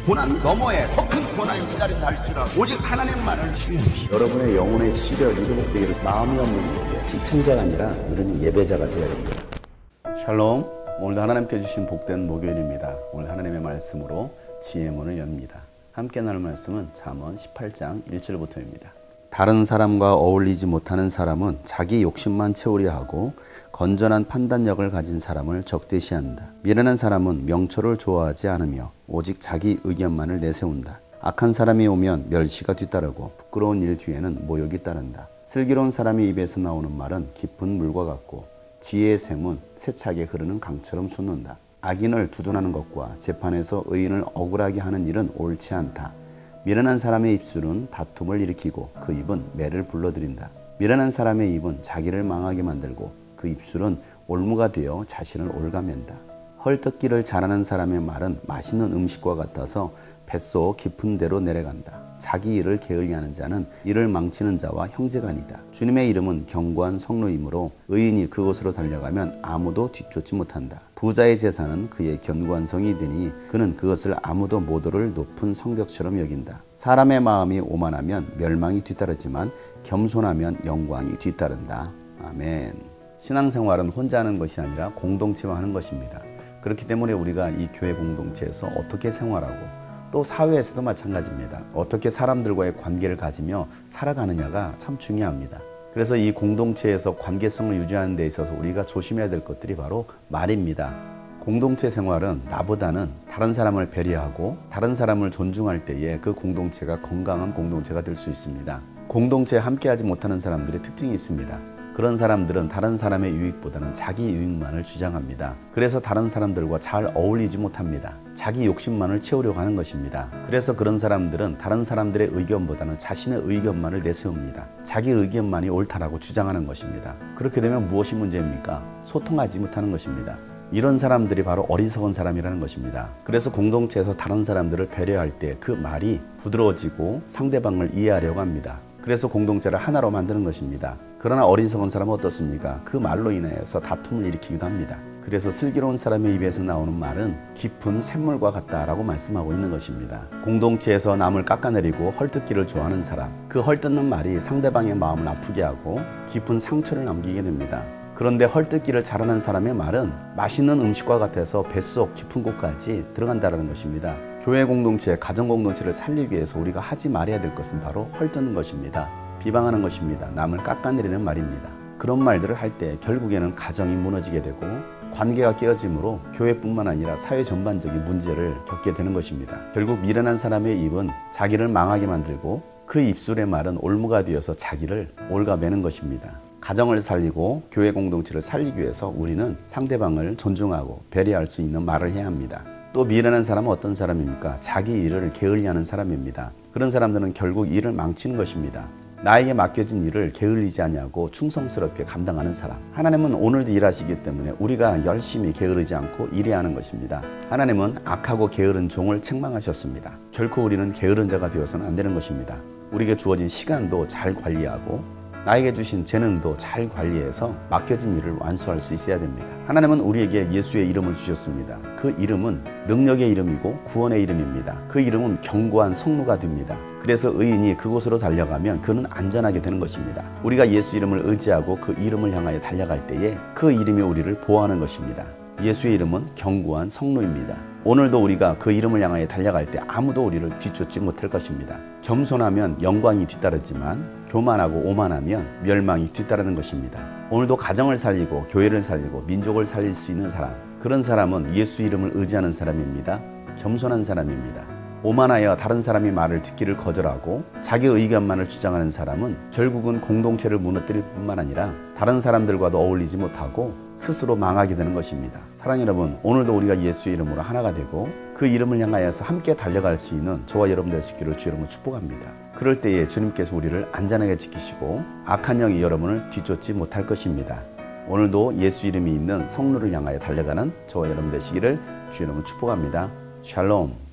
고난 너머에 더 큰 고난이 기다린다 할지라도 오직 하나님만을 신뢰하십시오. 여러분의 영혼의 시력이 회복되기를 마음이 없는 시청자가 아니라 우리는 예배자가 되어야 합니다. 샬롬, 오늘도 하나님께 주신 복된 목요일입니다. 오늘 하나님의 말씀으로 지혜의 문을 엽니다. 함께 나눌 말씀은 잠언 18장 1절부터입니다. 다른 사람과 어울리지 못하는 사람은 자기 욕심만 채우려 하고 건전한 판단력을 가진 사람을 적대시한다. 미련한 사람은 명철을 좋아하지 않으며 오직 자기 의견만을 내세운다. 악한 사람이 오면 멸시가 뒤따르고 부끄러운 일 뒤에는 모욕이 따른다. 슬기로운 사람의 입에서 나오는 말은 깊은 물과 같고 지혜의 샘은 세차게 흐르는 강처럼 솟는다. 악인을 두둔하는 것과 재판에서 의인을 억울하게 하는 일은 옳지 않다. 미련한 사람의 입술은 다툼을 일으키고 그 입은 매를 불러들인다. 미련한 사람의 입은 자기를 망하게 만들고 그 입술은 올무가 되어 자신을 올가맨다. 헐떡기를 잘하는 사람의 말은 맛있는 음식과 같아서 뱃속 깊은 데로 내려간다. 자기 일을 게을리하는 자는 이를 망치는 자와 형제가 아니다. 주님의 이름은 견고한 성루이므로 의인이 그곳으로 달려가면 아무도 뒤쫓지 못한다. 부자의 재산은 그의 견고한 성이 되니 그는 그것을 아무도 못 오를 높은 성벽처럼 여긴다. 사람의 마음이 오만하면 멸망이 뒤따르지만 겸손하면 영광이 뒤따른다. 아멘. 신앙생활은 혼자 하는 것이 아니라 공동체와 하는 것입니다. 그렇기 때문에 우리가 이 교회 공동체에서 어떻게 생활하고 또 사회에서도 마찬가지입니다. 어떻게 사람들과의 관계를 가지며 살아가느냐가 참 중요합니다. 그래서 이 공동체에서 관계성을 유지하는 데 있어서 우리가 조심해야 될 것들이 바로 말입니다. 공동체 생활은 나보다는 다른 사람을 배려하고 다른 사람을 존중할 때에 그 공동체가 건강한 공동체가 될 수 있습니다. 공동체에 함께하지 못하는 사람들의 특징이 있습니다. 그런 사람들은 다른 사람의 유익보다는 자기 유익만을 주장합니다. 그래서 다른 사람들과 잘 어울리지 못합니다. 자기 욕심만을 채우려고 하는 것입니다. 그래서 그런 사람들은 다른 사람들의 의견보다는 자신의 의견만을 내세웁니다. 자기 의견만이 옳다라고 주장하는 것입니다. 그렇게 되면 무엇이 문제입니까? 소통하지 못하는 것입니다. 이런 사람들이 바로 어리석은 사람이라는 것입니다. 그래서 공동체에서 다른 사람들을 배려할 때 그 말이 부드러워지고 상대방을 이해하려고 합니다. 그래서 공동체를 하나로 만드는 것입니다. 그러나 어리석은 사람은 어떻습니까? 그 말로 인해서 다툼을 일으키기도 합니다. 그래서 슬기로운 사람의 입에서 나오는 말은 깊은 샘물과 같다라고 말씀하고 있는 것입니다. 공동체에서 남을 깎아내리고 헐뜯기를 좋아하는 사람, 그 헐뜯는 말이 상대방의 마음을 아프게 하고 깊은 상처를 남기게 됩니다. 그런데 헐뜯기를 잘하는 사람의 말은 맛있는 음식과 같아서 뱃속 깊은 곳까지 들어간다는 것입니다. 교회 공동체, 가정 공동체를 살리기 위해서 우리가 하지 말아야 될 것은 바로 헐뜯는 것입니다. 비방하는 것입니다. 남을 깎아내리는 말입니다. 그런 말들을 할 때 결국에는 가정이 무너지게 되고 관계가 깨어지므로 교회뿐만 아니라 사회 전반적인 문제를 겪게 되는 것입니다. 결국 미련한 사람의 입은 자기를 망하게 만들고 그 입술의 말은 올무가 되어서 자기를 올가매는 것입니다. 가정을 살리고 교회 공동체를 살리기 위해서 우리는 상대방을 존중하고 배려할 수 있는 말을 해야 합니다. 또 미련한 사람은 어떤 사람입니까? 자기 일을 게을리하는 사람입니다. 그런 사람들은 결국 일을 망치는 것입니다. 나에게 맡겨진 일을 게을리지 아니하고 충성스럽게 감당하는 사람. 하나님은 오늘도 일하시기 때문에 우리가 열심히 게으르지 않고 일해야 하는 것입니다. 하나님은 악하고 게으른 종을 책망하셨습니다. 결코 우리는 게으른 자가 되어서는 안 되는 것입니다. 우리에게 주어진 시간도 잘 관리하고 나에게 주신 재능도 잘 관리해서 맡겨진 일을 완수할 수 있어야 됩니다. 하나님은 우리에게 예수의 이름을 주셨습니다. 그 이름은 능력의 이름이고 구원의 이름입니다. 그 이름은 견고한 성루가 됩니다. 그래서 의인이 그곳으로 달려가면 그는 안전하게 되는 것입니다. 우리가 예수 이름을 의지하고 그 이름을 향하여 달려갈 때에 그 이름이 우리를 보호하는 것입니다. 예수의 이름은 견고한 성루입니다. 오늘도 우리가 그 이름을 향하여 달려갈 때 아무도 우리를 뒤쫓지 못할 것입니다. 겸손하면 영광이 뒤따르지만 교만하고 오만하면 멸망이 뒤따르는 것입니다. 오늘도 가정을 살리고 교회를 살리고 민족을 살릴 수 있는 사람, 그런 사람은 예수 이름을 의지하는 사람입니다. 겸손한 사람입니다. 오만하여 다른 사람의 말을 듣기를 거절하고 자기 의견만을 주장하는 사람은 결국은 공동체를 무너뜨릴 뿐만 아니라 다른 사람들과도 어울리지 못하고 스스로 망하게 되는 것입니다. 사랑하는 여러분, 오늘도 우리가 예수의 이름으로 하나가 되고 그 이름을 향하여서 함께 달려갈 수 있는 저와 여러분 되시기를 주 이름으로 축복합니다. 그럴 때에 주님께서 우리를 안전하게 지키시고 악한 영이 여러분을 뒤쫓지 못할 것입니다. 오늘도 예수 이름이 있는 성루를 향하여 달려가는 저와 여러분 되시기를 주 이름으로 축복합니다. 샬롬.